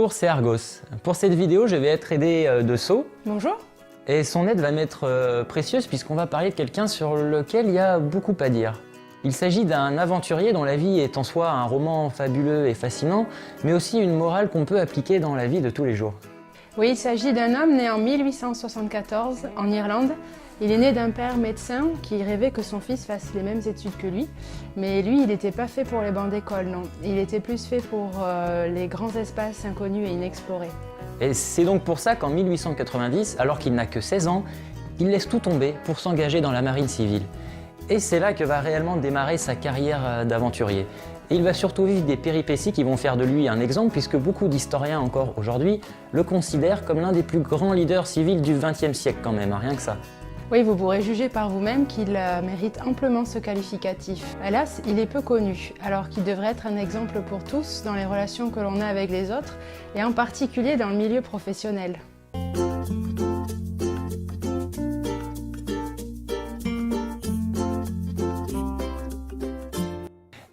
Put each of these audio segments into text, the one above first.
Bonjour, c'est Argos. Pour cette vidéo, je vais être aidé de So. Bonjour. Et son aide va m'être précieuse puisqu'on va parler de quelqu'un sur lequel il y a beaucoup à dire. Il s'agit d'un aventurier dont la vie est en soi un roman fabuleux et fascinant, mais aussi une morale qu'on peut appliquer dans la vie de tous les jours. Oui, il s'agit d'un homme né en 1874 en Irlande. Il est né d'un père médecin qui rêvait que son fils fasse les mêmes études que lui. Mais lui, il n'était pas fait pour les bancs d'école, non. Il était plus fait pour les grands espaces inconnus et inexplorés. Et c'est donc pour ça qu'en 1890, alors qu'il n'a que 16 ans, il laisse tout tomber pour s'engager dans la marine civile. Et c'est là que va réellement démarrer sa carrière d'aventurier. Et il va surtout vivre des péripéties qui vont faire de lui un exemple, puisque beaucoup d'historiens encore aujourd'hui le considèrent comme l'un des plus grands leaders civils du XXe siècle quand même, hein, rien que ça. Oui, vous pourrez juger par vous-même qu'il mérite amplement ce qualificatif. Hélas, il est peu connu, alors qu'il devrait être un exemple pour tous dans les relations que l'on a avec les autres, et en particulier dans le milieu professionnel.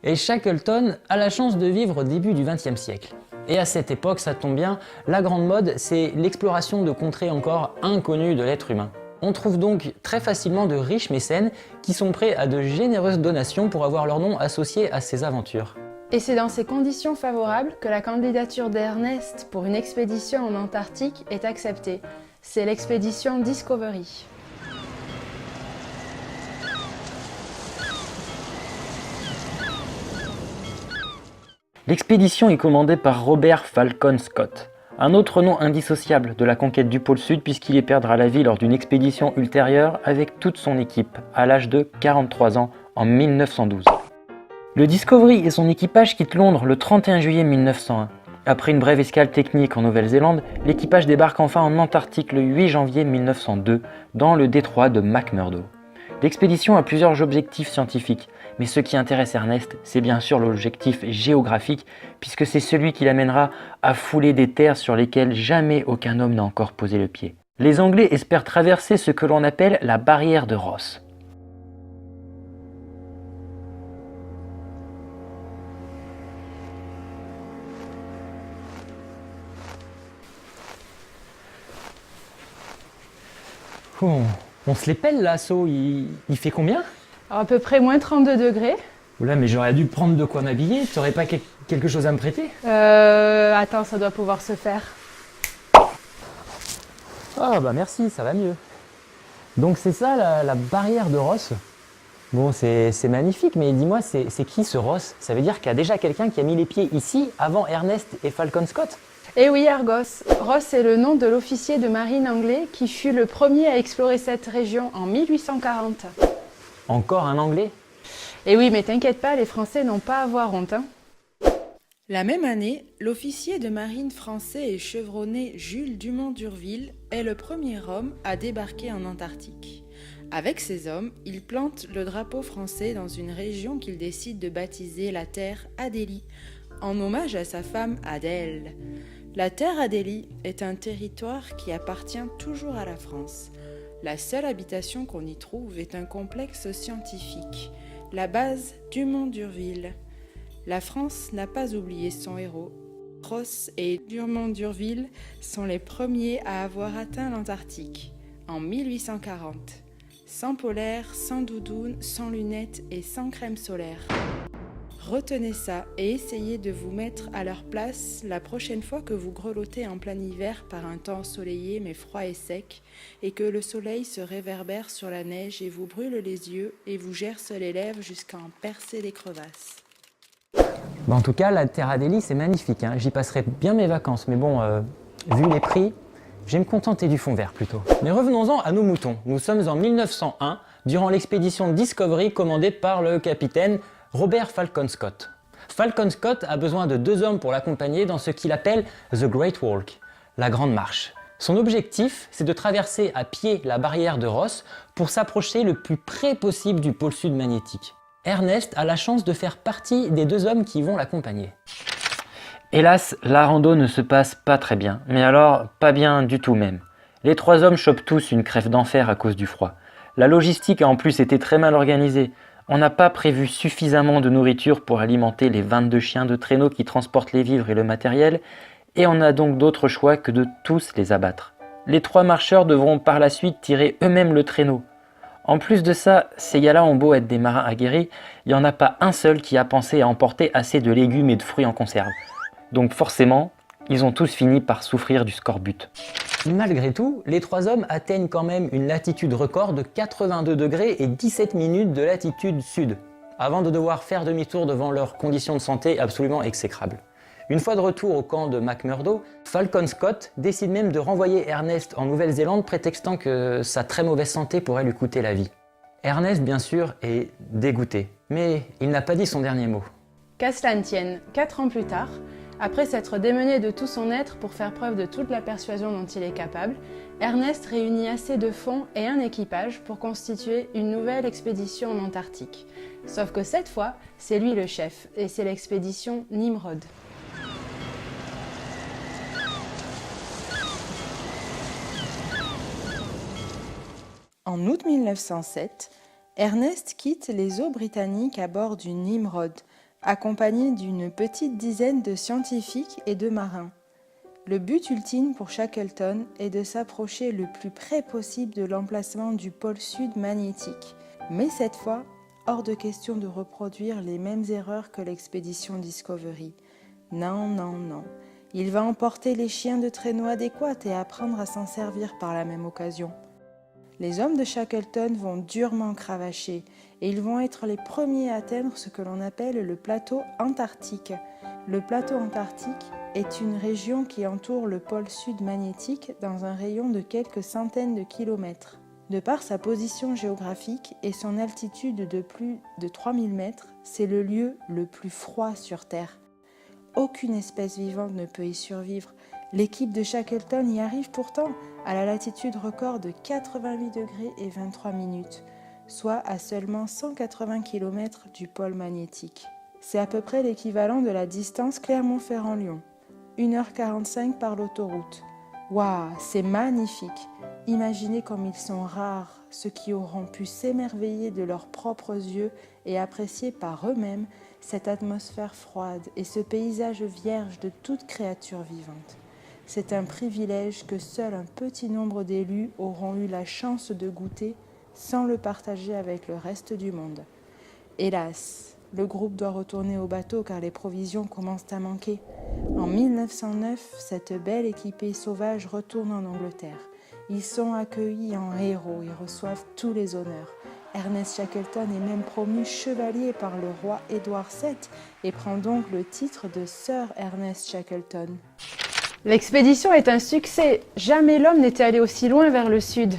Et Shackleton a la chance de vivre au début du XXe siècle. Et à cette époque, ça tombe bien, la grande mode, c'est l'exploration de contrées encore inconnues de l'être humain. On trouve donc très facilement de riches mécènes qui sont prêts à de généreuses donations pour avoir leur nom associé à ces aventures. Et c'est dans ces conditions favorables que la candidature d'Ernest pour une expédition en Antarctique est acceptée. C'est l'expédition Discovery. L'expédition est commandée par Robert Falcon Scott, un autre nom indissociable de la conquête du pôle Sud puisqu'il y perdra la vie lors d'une expédition ultérieure avec toute son équipe, à l'âge de 43 ans en 1912. Le Discovery et son équipage quittent Londres le 31 juillet 1901. Après une brève escale technique en Nouvelle-Zélande, l'équipage débarque enfin en Antarctique le 8 janvier 1902 dans le détroit de McMurdo. L'expédition a plusieurs objectifs scientifiques, mais ce qui intéresse Ernest, c'est bien sûr l'objectif géographique, puisque c'est celui qui l'amènera à fouler des terres sur lesquelles jamais aucun homme n'a encore posé le pied. Les Anglais espèrent traverser ce que l'on appelle la barrière de Ross. Oh, on se les pèle là, So, il fait combien? Alors, à peu près moins 32 degrés. Oula, mais j'aurais dû prendre de quoi m'habiller, tu n'aurais pas quelque chose à me prêter? Attends, ça doit pouvoir se faire. Ah bah merci, ça va mieux. Donc c'est ça la barrière de Ross? Bon, c'est magnifique, mais dis-moi, c'est qui ce Ross? Ça veut dire qu'il y a déjà quelqu'un qui a mis les pieds ici avant Ernest et Falcon Scott? Eh oui, Argos. Ross est le nom de l'officier de marine anglais qui fut le premier à explorer cette région en 1840. Encore un Anglais? Eh oui, mais t'inquiète pas, les Français n'ont pas à avoir honte, hein. La même année, l'officier de marine français et chevronné Jules Dumont d'Urville est le premier homme à débarquer en Antarctique. Avec ces hommes, il plante le drapeau français dans une région qu'il décide de baptiser la terre Adélie, en hommage à sa femme Adèle. La terre Adélie est un territoire qui appartient toujours à la France. La seule habitation qu'on y trouve est un complexe scientifique, la base Dumont d'Urville. La France n'a pas oublié son héros. Ross et Dumont d'Urville sont les premiers à avoir atteint l'Antarctique, en 1840. Sans polaire, sans doudoune, sans lunettes et sans crème solaire. Retenez ça et essayez de vous mettre à leur place la prochaine fois que vous grelottez en plein hiver par un temps ensoleillé mais froid et sec et que le soleil se réverbère sur la neige et vous brûle les yeux et vous gerce les lèvres jusqu'à en percer les crevasses. Bah en tout cas, la terre Adélie, c'est magnifique, hein. J'y passerai bien mes vacances, mais bon, vu les prix, je vais me contenter du fond vert plutôt. Mais revenons-en à nos moutons. Nous sommes en 1901, durant l'expédition Discovery commandée par le capitaine Robert Falcon Scott. Falcon Scott a besoin de 2 hommes pour l'accompagner dans ce qu'il appelle The Great Walk, la grande marche. Son objectif, c'est de traverser à pied la barrière de Ross pour s'approcher le plus près possible du pôle sud magnétique. Ernest a la chance de faire partie des 2 hommes qui vont l'accompagner. Hélas, la rando ne se passe pas très bien, mais alors pas bien du tout même. Les 3 hommes chopent tous une crève d'enfer à cause du froid. La logistique a en plus été très mal organisée. On n'a pas prévu suffisamment de nourriture pour alimenter les 22 chiens de traîneau qui transportent les vivres et le matériel, et on n'a donc d'autre choix que de tous les abattre. Les 3 marcheurs devront par la suite tirer eux-mêmes le traîneau. En plus de ça, ces gars-là ont beau être des marins aguerris, il n'y en a pas un seul qui a pensé à emporter assez de légumes et de fruits en conserve. Donc forcément, ils ont tous fini par souffrir du scorbut. Malgré tout, les 3 hommes atteignent quand même une latitude record de 82 degrés et 17 minutes de latitude sud, avant de devoir faire demi-tour devant leurs conditions de santé absolument exécrables. Une fois de retour au camp de McMurdo, Falcon Scott décide même de renvoyer Ernest en Nouvelle-Zélande, prétextant que sa très mauvaise santé pourrait lui coûter la vie. Ernest, bien sûr, est dégoûté, mais il n'a pas dit son dernier mot. Qu'à cela ne tienne, 4 ans plus tard, après s'être démené de tout son être pour faire preuve de toute la persuasion dont il est capable, Ernest réunit assez de fonds et un équipage pour constituer une nouvelle expédition en Antarctique. Sauf que cette fois, c'est lui le chef, et c'est l'expédition Nimrod. En août 1907, Ernest quitte les eaux britanniques à bord du Nimrod, accompagné d'une petite dizaine de scientifiques et de marins. Le but ultime pour Shackleton est de s'approcher le plus près possible de l'emplacement du pôle sud magnétique. Mais cette fois, hors de question de reproduire les mêmes erreurs que l'expédition Discovery. Non, non, non. Il va emporter les chiens de traîneau adéquats et apprendre à s'en servir par la même occasion. Les hommes de Shackleton vont durement cravacher et ils vont être les premiers à atteindre ce que l'on appelle le plateau antarctique. Le plateau antarctique est une région qui entoure le pôle sud magnétique dans un rayon de quelques centaines de kilomètres. De par sa position géographique et son altitude de plus de 3000 mètres, c'est le lieu le plus froid sur Terre. Aucune espèce vivante ne peut y survivre. L'équipe de Shackleton y arrive pourtant à la latitude record de 88 degrés et 23 minutes, soit à seulement 180 km du pôle magnétique. C'est à peu près l'équivalent de la distance Clermont-Ferrand-Lyon, 1h45 par l'autoroute. Waouh, c'est magnifique! Imaginez comme ils sont rares, ceux qui auront pu s'émerveiller de leurs propres yeux et apprécier par eux-mêmes cette atmosphère froide et ce paysage vierge de toute créature vivante. C'est un privilège que seul un petit nombre d'élus auront eu la chance de goûter sans le partager avec le reste du monde. Hélas, le groupe doit retourner au bateau car les provisions commencent à manquer. En 1909, cette belle équipée sauvage retourne en Angleterre. Ils sont accueillis en héros et reçoivent tous les honneurs. Ernest Shackleton est même promu chevalier par le roi Édouard VII et prend donc le titre de Sir Ernest Shackleton. L'expédition est un succès. Jamais l'homme n'était allé aussi loin vers le sud.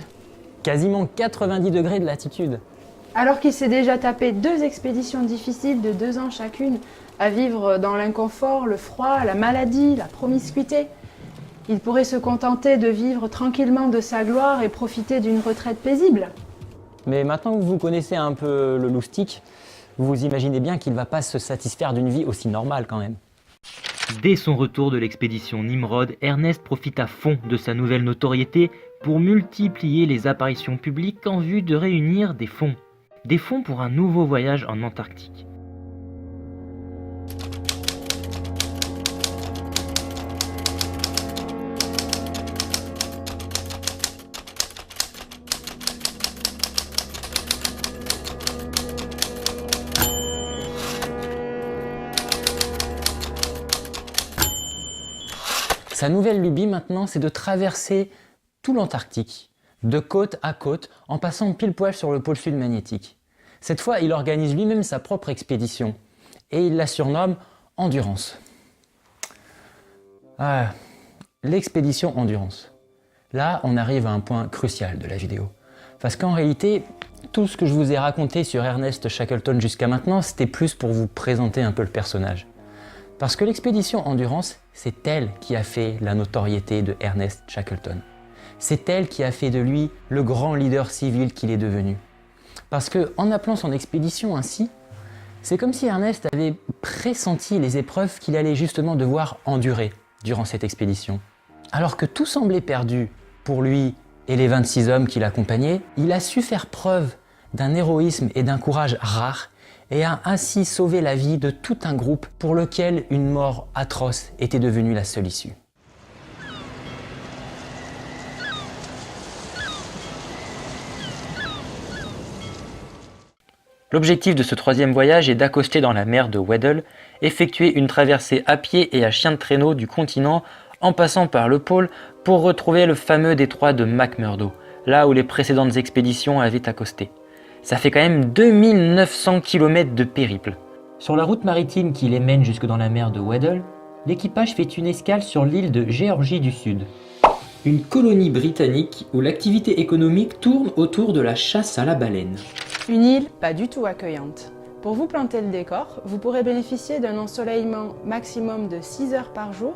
Quasiment 90 degrés de latitude. Alors qu'il s'est déjà tapé 2 expéditions difficiles de 2 ans chacune, à vivre dans l'inconfort, le froid, la maladie, la promiscuité, il pourrait se contenter de vivre tranquillement de sa gloire et profiter d'une retraite paisible. Mais maintenant que vous connaissez un peu le loustic, vous imaginez bien qu'il ne va pas se satisfaire d'une vie aussi normale quand même. Dès son retour de l'expédition Nimrod, Ernest profite à fond de sa nouvelle notoriété pour multiplier les apparitions publiques en vue de réunir des fonds. Des fonds pour un nouveau voyage en Antarctique. Sa nouvelle lubie maintenant, c'est de traverser tout l'Antarctique, de côte à côte, en passant pile poil sur le pôle sud magnétique. Cette fois, il organise lui-même sa propre expédition, et il la surnomme Endurance. L'expédition Endurance. Là, on arrive à un point crucial de la vidéo. Parce qu'en réalité, tout ce que je vous ai raconté sur Ernest Shackleton jusqu'à maintenant, c'était plus pour vous présenter un peu le personnage. Parce que l'expédition Endurance, c'est elle qui a fait la notoriété de Ernest Shackleton. C'est elle qui a fait de lui le grand leader civil qu'il est devenu. Parce qu'en appelant son expédition ainsi, c'est comme si Ernest avait pressenti les épreuves qu'il allait justement devoir endurer durant cette expédition. Alors que tout semblait perdu pour lui et les 26 hommes qui l'accompagnaient, il a su faire preuve d'un héroïsme et d'un courage rares et a ainsi sauvé la vie de tout un groupe pour lequel une mort atroce était devenue la seule issue. L'objectif de ce troisième voyage est d'accoster dans la mer de Weddell, effectuer une traversée à pied et à chien de traîneau du continent en passant par le pôle pour retrouver le fameux détroit de McMurdo, là où les précédentes expéditions avaient accosté. Ça fait quand même 2900 km de périple. Sur la route maritime qui les mène jusque dans la mer de Weddell, l'équipage fait une escale sur l'île de Géorgie du Sud. Une colonie britannique où l'activité économique tourne autour de la chasse à la baleine. Une île pas du tout accueillante. Pour vous planter le décor, vous pourrez bénéficier d'un ensoleillement maximum de 6 heures par jour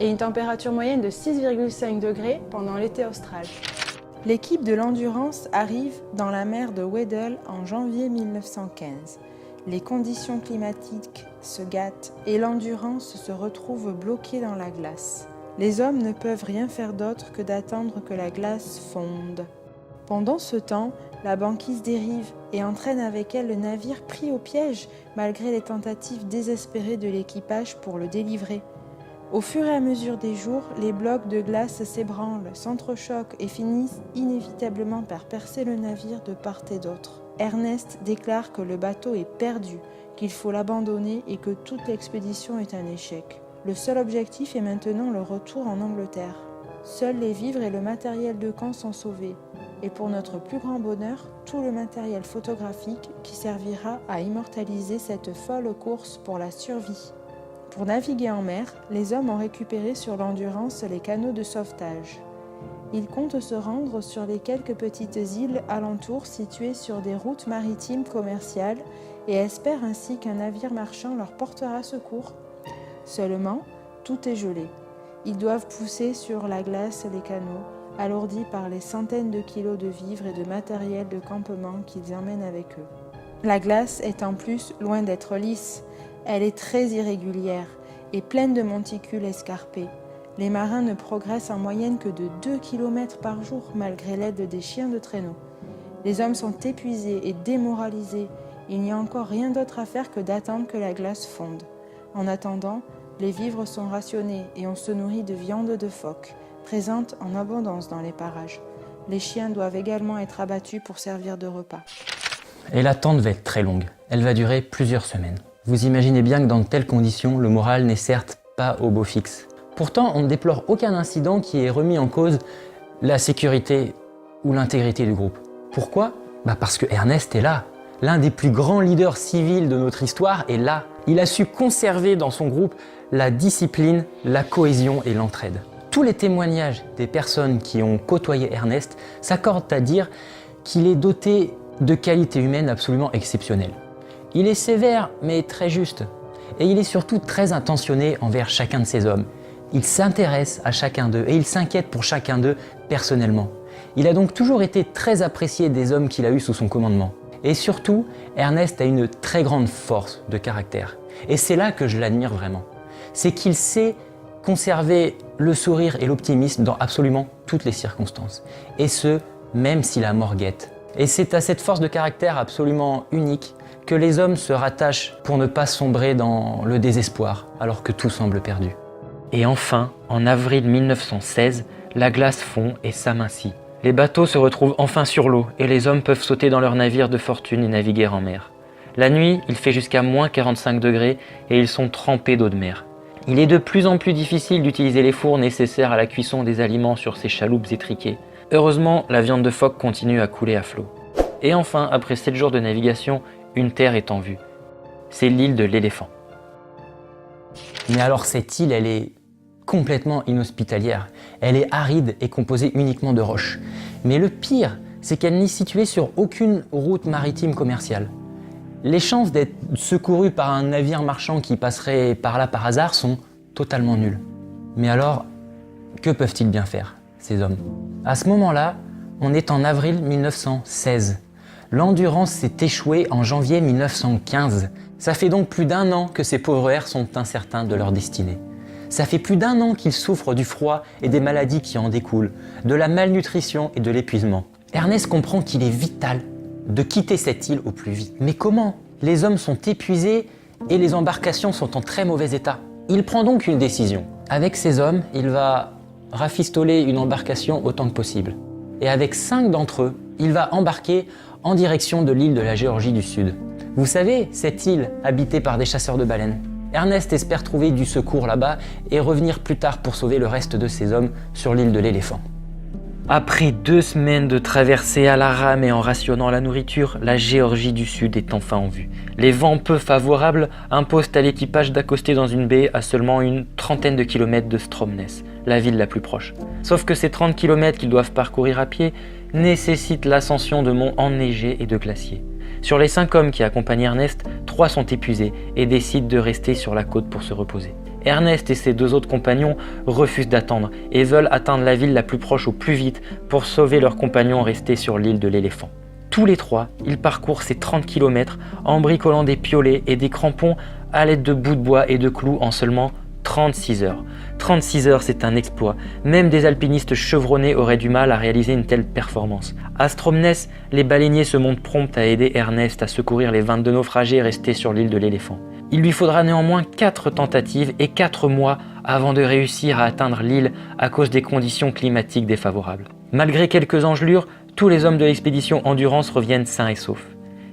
et une température moyenne de 6,5 degrés pendant l'été austral. L'équipe de l'Endurance arrive dans la mer de Weddell en janvier 1915. Les conditions climatiques se gâtent et l'Endurance se retrouve bloquée dans la glace. Les hommes ne peuvent rien faire d'autre que d'attendre que la glace fonde. Pendant ce temps, la banquise dérive et entraîne avec elle le navire pris au piège malgré les tentatives désespérées de l'équipage pour le délivrer. Au fur et à mesure des jours, les blocs de glace s'ébranlent, s'entrechoquent et finissent inévitablement par percer le navire de part et d'autre. Ernest déclare que le bateau est perdu, qu'il faut l'abandonner et que toute l'expédition est un échec. Le seul objectif est maintenant le retour en Angleterre. Seuls les vivres et le matériel de camp sont sauvés. Et pour notre plus grand bonheur, tout le matériel photographique qui servira à immortaliser cette folle course pour la survie. Pour naviguer en mer, les hommes ont récupéré sur l'Endurance les canaux de sauvetage. Ils comptent se rendre sur les quelques petites îles alentours situées sur des routes maritimes commerciales et espèrent ainsi qu'un navire marchand leur portera secours. Seulement, tout est gelé. Ils doivent pousser sur la glace les canaux, alourdis par les centaines de kilos de vivres et de matériel de campement qu'ils emmènent avec eux. La glace est en plus loin d'être lisse. Elle est très irrégulière et pleine de monticules escarpés. Les marins ne progressent en moyenne que de 2 km par jour malgré l'aide des chiens de traîneau. Les hommes sont épuisés et démoralisés. Il n'y a encore rien d'autre à faire que d'attendre que la glace fonde. En attendant, les vivres sont rationnés et on se nourrit de viande de phoque, présente en abondance dans les parages. Les chiens doivent également être abattus pour servir de repas. Et l'attente va être très longue. Elle va durer plusieurs semaines. Vous imaginez bien que dans de telles conditions, le moral n'est certes pas au beau fixe. Pourtant, on ne déplore aucun incident qui ait remis en cause la sécurité ou l'intégrité du groupe. Pourquoi ? Parce que Ernest est là. L'un des plus grands leaders civils de notre histoire est là. Il a su conserver dans son groupe la discipline, la cohésion et l'entraide. Tous les témoignages des personnes qui ont côtoyé Ernest s'accordent à dire qu'il est doté de qualités humaines absolument exceptionnelles. Il est sévère mais très juste. Et il est surtout très intentionné envers chacun de ses hommes. Il s'intéresse à chacun d'eux et il s'inquiète pour chacun d'eux personnellement. Il a donc toujours été très apprécié des hommes qu'il a eus sous son commandement. Et surtout, Ernest a une très grande force de caractère. Et c'est là que je l'admire vraiment. C'est qu'il sait conserver le sourire et l'optimisme dans absolument toutes les circonstances. Et ce, même si la mort guette. Et c'est à cette force de caractère absolument unique que les hommes se rattachent pour ne pas sombrer dans le désespoir, alors que tout semble perdu. Et enfin, en avril 1916, la glace fond et s'amincit. Les bateaux se retrouvent enfin sur l'eau et les hommes peuvent sauter dans leurs navires de fortune et naviguer en mer. La nuit, il fait jusqu'à moins 45 degrés et ils sont trempés d'eau de mer. Il est de plus en plus difficile d'utiliser les fours nécessaires à la cuisson des aliments sur ces chaloupes étriquées. Heureusement, la viande de phoque continue à couler à flot. Et enfin, après 7 jours de navigation, une terre est en vue. C'est l'île de l'Éléphant. Mais alors cette île, elle est complètement inhospitalière. Elle est aride et composée uniquement de roches. Mais le pire, c'est qu'elle n'est située sur aucune route maritime commerciale. Les chances d'être secouru par un navire marchand qui passerait par là par hasard sont totalement nulles. Mais alors, que peuvent-ils bien faire, ces hommes ? À ce moment-là, on est en avril 1916. L'Endurance s'est échouée en janvier 1915. Ça fait donc plus d'1 an que ces pauvres airs sont incertains de leur destinée. Ça fait plus d'1 an qu'ils souffrent du froid et des maladies qui en découlent, de la malnutrition et de l'épuisement. Ernest comprend qu'il est vital de quitter cette île au plus vite. Mais comment ? Les hommes sont épuisés et les embarcations sont en très mauvais état. Il prend donc une décision. Avec ses hommes, il va rafistoler une embarcation autant que possible. Et avec 5 d'entre eux, il va embarquer en direction de l'île de la Géorgie du Sud. Vous savez, cette île habitée par des chasseurs de baleines. Ernest espère trouver du secours là-bas et revenir plus tard pour sauver le reste de ses hommes sur l'île de l'éléphant. Après 2 semaines de traversée à la rame et en rationnant la nourriture, la Géorgie du Sud est enfin en vue. Les vents peu favorables imposent à l'équipage d'accoster dans une baie à seulement une trentaine de kilomètres de Stromness, la ville la plus proche. Sauf que ces 30 kilomètres qu'ils doivent parcourir à pied nécessitent l'ascension de monts enneigés et de glaciers. Sur les 5 hommes qui accompagnent Ernest, 3 sont épuisés et décident de rester sur la côte pour se reposer. Ernest et ses 2 autres compagnons refusent d'attendre et veulent atteindre la ville la plus proche au plus vite pour sauver leurs compagnons restés sur l'île de l'éléphant. Tous les 3, ils parcourent ces 30 km en bricolant des piolets et des crampons à l'aide de bouts de bois et de clous en seulement 36 heures. 36 heures, c'est un exploit. Même des alpinistes chevronnés auraient du mal à réaliser une telle performance. À Stromness, les baleiniers se montrent prompts à aider Ernest à secourir les 22 naufragés restés sur l'île de l'éléphant. Il lui faudra néanmoins 4 tentatives et 4 mois avant de réussir à atteindre l'île à cause des conditions climatiques défavorables. Malgré quelques engelures, tous les hommes de l'expédition Endurance reviennent sains et saufs.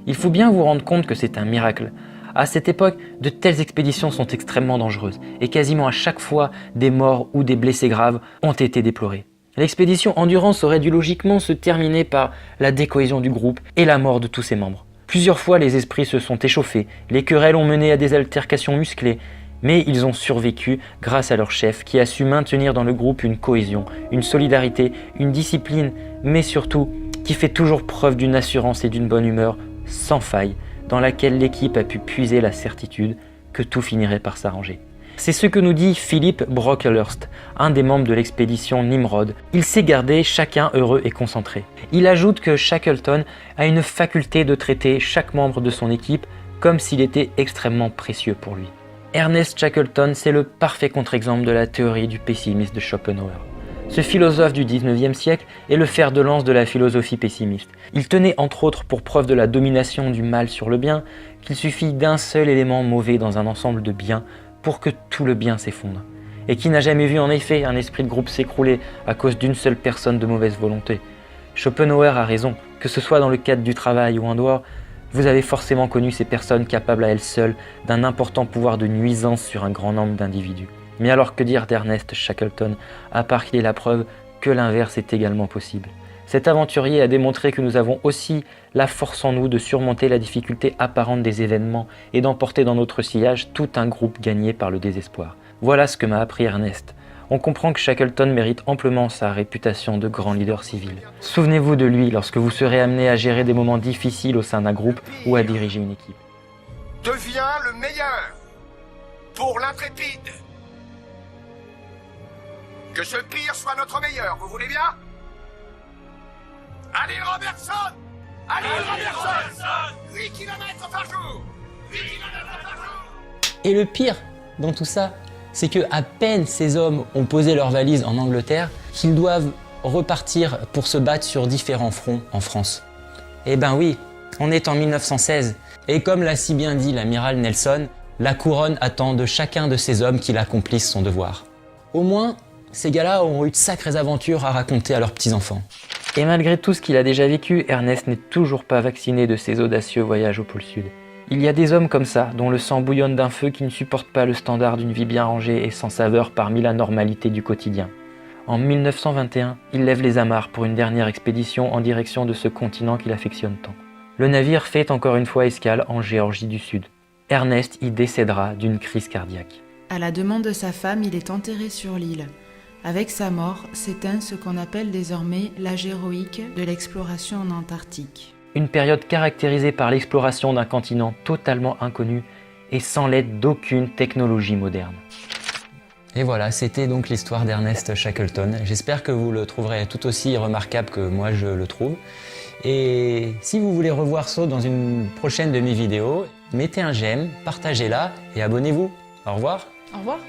Il faut bien vous rendre compte que c'est un miracle. À cette époque, de telles expéditions sont extrêmement dangereuses et quasiment à chaque fois, des morts ou des blessés graves ont été déplorés. L'expédition Endurance aurait dû logiquement se terminer par la décohésion du groupe et la mort de tous ses membres. Plusieurs fois, les esprits se sont échauffés, les querelles ont mené à des altercations musclées, mais ils ont survécu grâce à leur chef qui a su maintenir dans le groupe une cohésion, une solidarité, une discipline, mais surtout qui fait toujours preuve d'une assurance et d'une bonne humeur sans faille, dans laquelle l'équipe a pu puiser la certitude que tout finirait par s'arranger. C'est ce que nous dit Philippe Brocklehurst, un des membres de l'expédition Nimrod. Il s'est gardé chacun heureux et concentré. Il ajoute que Shackleton a une faculté de traiter chaque membre de son équipe comme s'il était extrêmement précieux pour lui. Ernest Shackleton, c'est le parfait contre-exemple de la théorie du pessimisme de Schopenhauer. Ce philosophe du 19e siècle est le fer de lance de la philosophie pessimiste. Il tenait entre autres pour preuve de la domination du mal sur le bien qu'il suffit d'un seul élément mauvais dans un ensemble de biens pour que tout le bien s'effondre. Et qui n'a jamais vu en effet un esprit de groupe s'écrouler à cause d'une seule personne de mauvaise volonté. Schopenhauer a raison, que ce soit dans le cadre du travail ou en dehors, vous avez forcément connu ces personnes capables à elles seules d'un important pouvoir de nuisance sur un grand nombre d'individus. Mais alors que dire d'Ernest Shackleton, à part qu'il est la preuve que l'inverse est également possible. Cet aventurier a démontré que nous avons aussi la force en nous de surmonter la difficulté apparente des événements et d'emporter dans notre sillage tout un groupe gagné par le désespoir. Voilà ce que m'a appris Ernest. On comprend que Shackleton mérite amplement sa réputation de grand leader civil. Souvenez-vous de lui lorsque vous serez amené à gérer des moments difficiles au sein d'un groupe ou à diriger une équipe. Deviens le meilleur pour l'intrépide. Que ce pire soit notre meilleur, vous voulez bien? Allez Robertson! Allez Robertson! 8 km par jour! 8 km par jour! Et le pire dans tout ça, c'est que à peine ces hommes ont posé leurs valises en Angleterre, qu'ils doivent repartir pour se battre sur différents fronts en France. Eh ben oui, on est en 1916, et comme l'a si bien dit l'amiral Nelson, la couronne attend de chacun de ces hommes qu'il accomplisse son devoir. Au moins, ces gars-là auront eu de sacrées aventures à raconter à leurs petits-enfants. Et malgré tout ce qu'il a déjà vécu, Ernest n'est toujours pas vacciné de ses audacieux voyages au pôle Sud. Il y a des hommes comme ça, dont le sang bouillonne d'un feu qui ne supporte pas le standard d'une vie bien rangée et sans saveur parmi la normalité du quotidien. En 1921, il lève les amarres pour une dernière expédition en direction de ce continent qu'il affectionne tant. Le navire fait encore une fois escale en Géorgie du Sud. Ernest y décédera d'une crise cardiaque. À la demande de sa femme, il est enterré sur l'île. Avec sa mort, s'éteint ce qu'on appelle désormais l'âge héroïque de l'exploration en Antarctique. Une période caractérisée par l'exploration d'un continent totalement inconnu et sans l'aide d'aucune technologie moderne. Et voilà, c'était donc l'histoire d'Ernest Shackleton. J'espère que vous le trouverez tout aussi remarquable que moi je le trouve. Et si vous voulez revoir ça dans une prochaine de mes vidéos, mettez un j'aime, partagez-la et abonnez-vous. Au revoir. Au revoir.